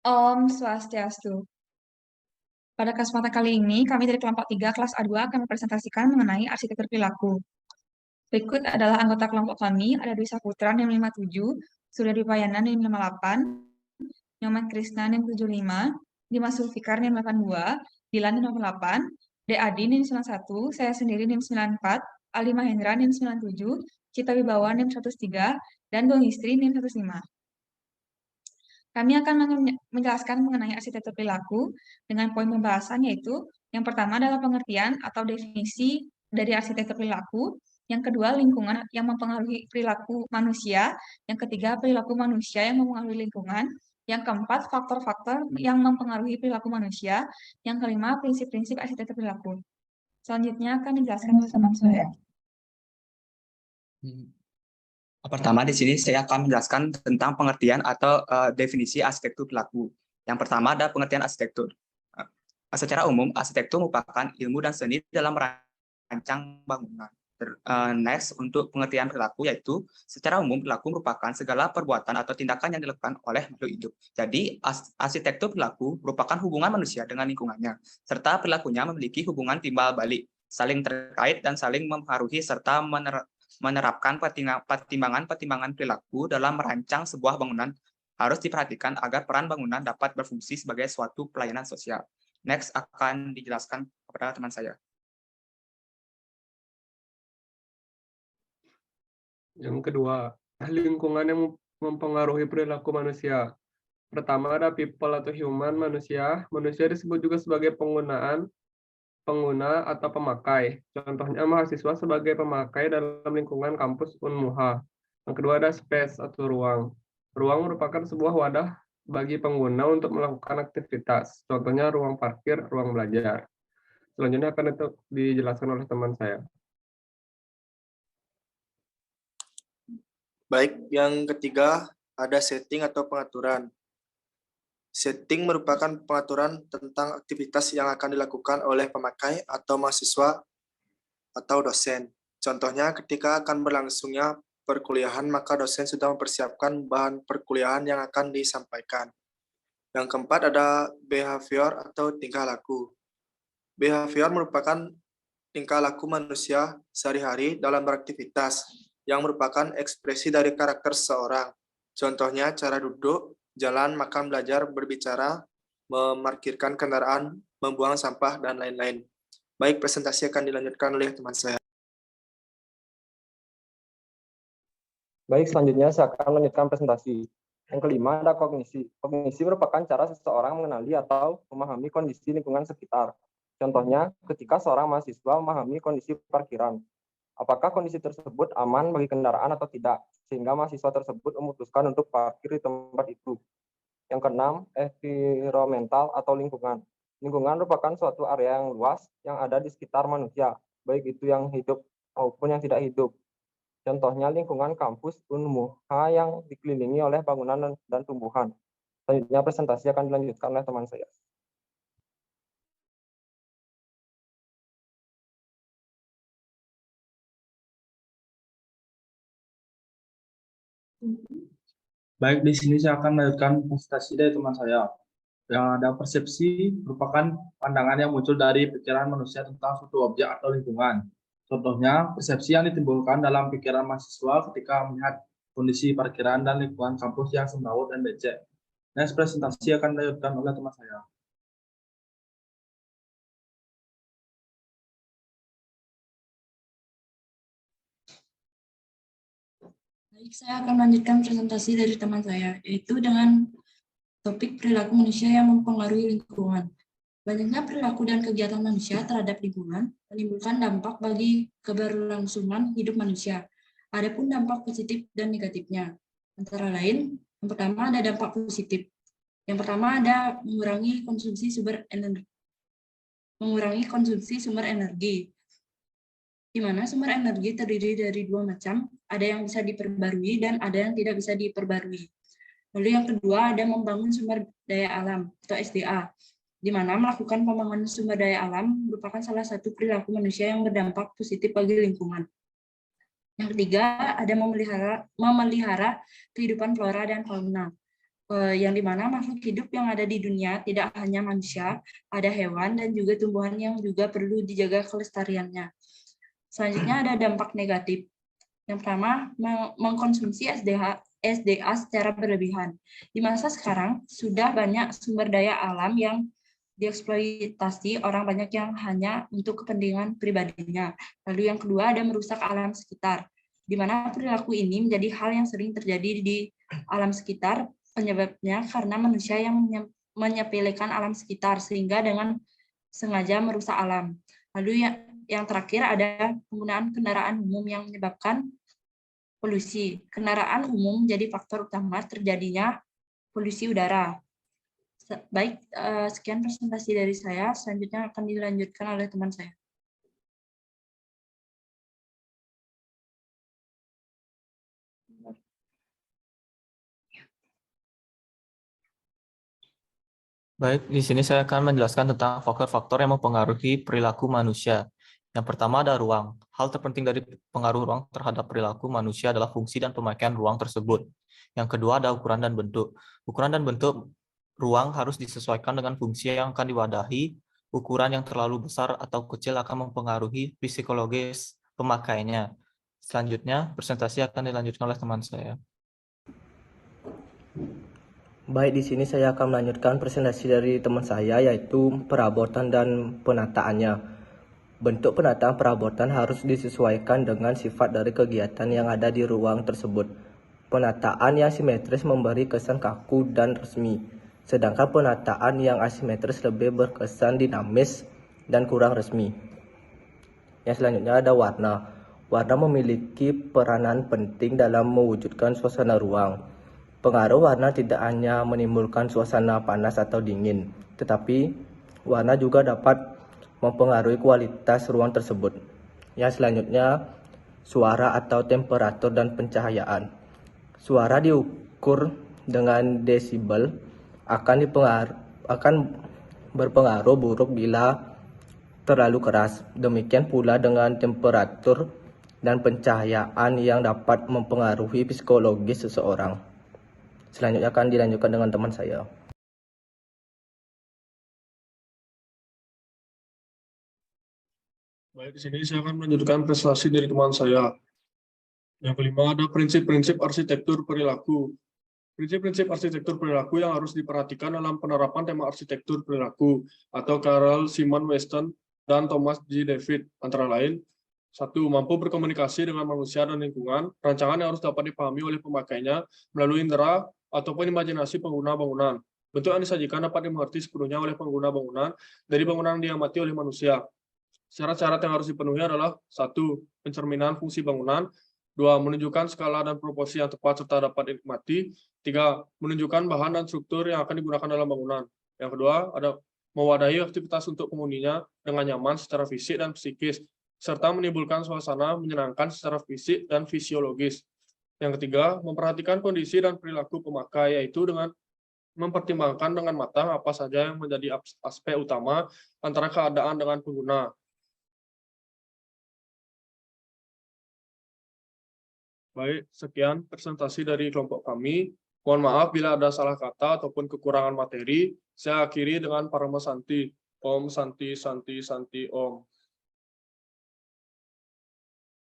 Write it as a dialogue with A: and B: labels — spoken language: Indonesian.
A: Om Swastiastu. Pada kesempatan kali ini, kami dari kelompok 3 kelas A2 akan mempresentasikan mengenai arsitektur perilaku. Berikut adalah anggota kelompok kami, ada Dwi Saputra NIM 57, Surya Dwipayana NIM 58, Nyoman Krisna NIM 75, Dimas Zulfikar NIM 82, Dilan NIM 88, De Adi NIM 91, saya sendiri NIM 94, Aldi Mahendra NIM 97, Cita Wibawa NIM 103, dan Dong Istri NIM 105. Kami akan menjelaskan mengenai arsitektur perilaku dengan poin pembahasan yaitu yang pertama adalah pengertian atau definisi dari arsitektur perilaku, yang kedua lingkungan yang mempengaruhi perilaku manusia, yang ketiga perilaku manusia yang mempengaruhi lingkungan, yang keempat faktor-faktor yang mempengaruhi perilaku manusia, yang kelima prinsip-prinsip arsitektur perilaku. Selanjutnya akan dijelaskan oleh teman saya.
B: Pertama, di sini saya akan menjelaskan tentang pengertian atau definisi arsitektur perilaku. Yang pertama ada pengertian arsitektur. Secara umum, arsitektur merupakan ilmu dan seni dalam merancang bangunan. Next, untuk pengertian perilaku yaitu secara umum perilaku merupakan segala perbuatan atau tindakan yang dilakukan oleh makhluk hidup. Jadi, arsitektur perilaku merupakan hubungan manusia dengan lingkungannya, serta perilakunya memiliki hubungan timbal balik, saling terkait dan saling mempengaruhi serta menerapkan pertimbangan-pertimbangan perilaku dalam merancang sebuah bangunan harus diperhatikan agar peran bangunan dapat berfungsi sebagai suatu pelayanan sosial. Next akan dijelaskan kepada teman saya.
C: Yang kedua, lingkungan yang mempengaruhi perilaku manusia. Pertama ada people atau human, manusia. Manusia disebut juga sebagai pengguna atau pemakai. Contohnya mahasiswa sebagai pemakai dalam lingkungan kampus Unmuha. Yang kedua ada space atau ruang. Ruang merupakan sebuah wadah bagi pengguna untuk melakukan aktivitas. Contohnya ruang parkir, ruang belajar. Selanjutnya akan itu dijelaskan oleh teman saya.
D: Baik, yang ketiga ada setting atau pengaturan. Setting merupakan pengaturan tentang aktivitas yang akan dilakukan oleh pemakai atau mahasiswa atau dosen. Contohnya ketika akan berlangsungnya perkuliahan, maka dosen sudah mempersiapkan bahan perkuliahan yang akan disampaikan. Yang keempat ada behavior atau tingkah laku. Behavior merupakan tingkah laku manusia sehari-hari dalam beraktivitas yang merupakan ekspresi dari karakter seseorang. Contohnya cara duduk, jalan, makan, belajar, berbicara, memarkirkan kendaraan, membuang sampah, dan lain-lain. Baik, presentasi akan dilanjutkan oleh teman saya.
E: Baik, selanjutnya saya akan melanjutkan presentasi. Yang kelima ada kognisi. Kognisi merupakan cara seseorang mengenali atau memahami kondisi lingkungan sekitar. Contohnya, ketika seorang mahasiswa memahami kondisi parkiran. Apakah kondisi tersebut aman bagi kendaraan atau tidak, sehingga mahasiswa tersebut memutuskan untuk parkir di tempat itu. Yang keenam, environmental atau lingkungan. Lingkungan merupakan suatu area yang luas yang ada di sekitar manusia, baik itu yang hidup maupun yang tidak hidup. Contohnya lingkungan kampus Unmuha yang dikelilingi oleh bangunan dan tumbuhan. Selanjutnya presentasi akan dilanjutkan oleh teman saya.
F: Baik, di sini saya akan melanjutkan presentasi dari teman saya. Yang ada persepsi merupakan pandangan yang muncul dari pikiran manusia tentang suatu objek atau lingkungan. Contohnya, persepsi yang ditimbulkan dalam pikiran mahasiswa ketika melihat kondisi parkiran dan lingkungan kampus yang semrawut dan becek. Next presentasi akan dilanjutkan oleh teman saya.
G: Baik, saya akan melanjutkan presentasi dari teman saya, yaitu dengan topik perilaku manusia yang mempengaruhi lingkungan. Banyaknya perilaku dan kegiatan manusia terhadap lingkungan menimbulkan dampak bagi keberlangsungan hidup manusia. Adapun dampak positif dan negatifnya. Antara lain, yang pertama ada dampak positif. Yang pertama ada mengurangi konsumsi sumber energi. Di mana sumber energi terdiri dari dua macam, ada yang bisa diperbarui dan ada yang tidak bisa diperbarui. Lalu yang kedua ada membangun sumber daya alam atau SDA, di mana melakukan pembangunan sumber daya alam merupakan salah satu perilaku manusia yang berdampak positif bagi lingkungan. Yang ketiga ada memelihara kehidupan flora dan fauna. yang dimana makhluk hidup yang ada di dunia tidak hanya manusia, ada hewan dan juga tumbuhan yang juga perlu dijaga kelestariannya. Selanjutnya ada dampak negatif. Yang pertama, mengkonsumsi SDA secara berlebihan. Di masa sekarang, sudah banyak sumber daya alam yang dieksploitasi orang banyak yang hanya untuk kepentingan pribadinya. Lalu yang kedua, ada merusak alam sekitar, di mana perilaku ini menjadi hal yang sering terjadi di alam sekitar. Penyebabnya karena manusia yang menyepelekan alam sekitar, sehingga dengan sengaja merusak alam. Lalu yang terakhir ada penggunaan kendaraan umum yang menyebabkan polusi. Kendaraan umum menjadi faktor utama terjadinya polusi udara. Baik, sekian presentasi dari saya. Selanjutnya akan dilanjutkan oleh teman saya.
H: Baik, di sini saya akan menjelaskan tentang faktor-faktor yang mempengaruhi perilaku manusia. Yang pertama ada ruang. Hal terpenting dari pengaruh ruang terhadap perilaku manusia adalah fungsi dan pemakaian ruang tersebut. Yang kedua ada ukuran dan bentuk. Ukuran dan bentuk ruang harus disesuaikan dengan fungsi yang akan diwadahi. Ukuran yang terlalu besar atau kecil akan mempengaruhi psikologis pemakainya. Selanjutnya, presentasi akan dilanjutkan oleh teman saya.
E: Baik, di sini saya akan melanjutkan presentasi dari teman saya, yaitu perabotan dan penataannya. Bentuk penataan perabotan harus disesuaikan dengan sifat dari kegiatan yang ada di ruang tersebut. Penataan yang simetris memberi kesan kaku dan resmi, sedangkan penataan yang asimetris lebih berkesan dinamis dan kurang resmi. Yang selanjutnya ada warna. Warna memiliki peranan penting dalam mewujudkan suasana ruang. Pengaruh warna tidak hanya menimbulkan suasana panas atau dingin, tetapi warna juga dapat mempengaruhi kualitas ruang tersebut. Yang selanjutnya, suara atau temperatur dan pencahayaan. Suara diukur dengan desibel akan berpengaruh buruk bila terlalu keras. Demikian pula dengan temperatur dan pencahayaan yang dapat mempengaruhi psikologis seseorang. Selanjutnya akan dilanjutkan dengan teman saya.
C: Baik, di sini saya akan melanjutkan presentasi dari teman saya. Yang kelima ada prinsip-prinsip arsitektur perilaku. Prinsip-prinsip arsitektur perilaku yang harus diperhatikan dalam penerapan tema arsitektur perilaku atau Carl Simon Weston dan Thomas G. David, antara lain: 1. Mampu berkomunikasi dengan manusia dan lingkungan. Rancangan yang harus dapat dipahami oleh pemakainya melalui indera ataupun imajinasi pengguna bangunan. Bentuk yang disajikan dapat dimengerti sepenuhnya oleh pengguna bangunan dari bangunan yang diamati oleh manusia. Syarat-syarat yang harus dipenuhi adalah: 1. Pencerminan fungsi bangunan. 2. Menunjukkan skala dan proporsi yang tepat serta dapat dinikmati. 3. Menunjukkan bahan dan struktur yang akan digunakan dalam bangunan. Yang kedua, ada mewadahi aktivitas untuk penghuninya dengan nyaman secara fisik dan psikis, serta menimbulkan suasana menyenangkan secara fisik dan fisiologis. Yang ketiga, memperhatikan kondisi dan perilaku pemakai, yaitu dengan mempertimbangkan dengan matang apa saja yang menjadi aspek utama antara keadaan dengan pengguna. Baik, sekian presentasi dari kelompok kami. Mohon maaf bila ada salah kata ataupun kekurangan materi. Saya akhiri dengan Parama Santi. Om Santi Santi Santi Om.